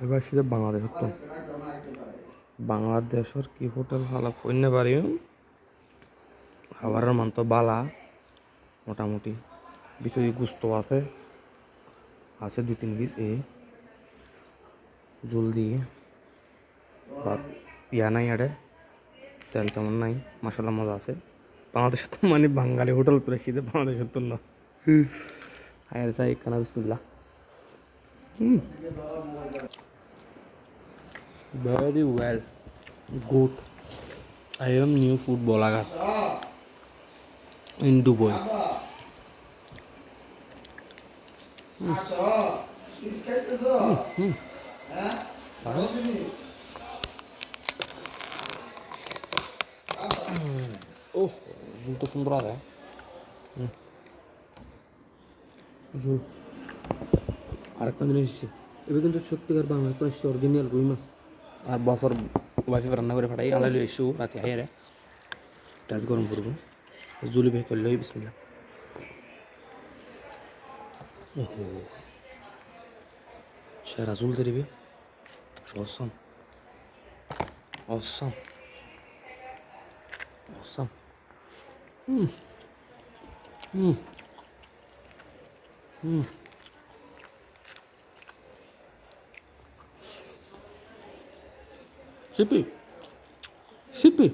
এবার সেটা বাংলাদেশ তো বাংলাদেশের কি হোটেল ভালো কইনে পারি খাবারের মান তো বালা মোটামুটি বিষয় গুস্ত আছে আছে 2-3 পিস জল দিয়ে বা পিয়া নাই আরে তেল তেমন নাই মশলা মজা আছে বাংলাদেশে তো মানে বাঙালি হোটেল তো শীতে বাংলাদেশের তো না হায়ার চাই খানা বিসমিল্লাহ very well good I am new food blogger in Dubai oh ঝুল তো সুন্দর আছে ঝুল আরেকটা জিনিস এসেছে এবার কিন্তু সত্যিকার বাংলা তো এসছে অরিজিনাল রুই মাছ আর বছর ওয়াইফে রান্না করে ফাটাই আলাইলে এসেও রাতে হাইয়ারে টাচ গরম করবো জুলি ভাই করলে বিসমিল্লাহ ওহো সেরা জুলতে দিবি অসম অসম অসম হুম হুম হুম সিপি সিপি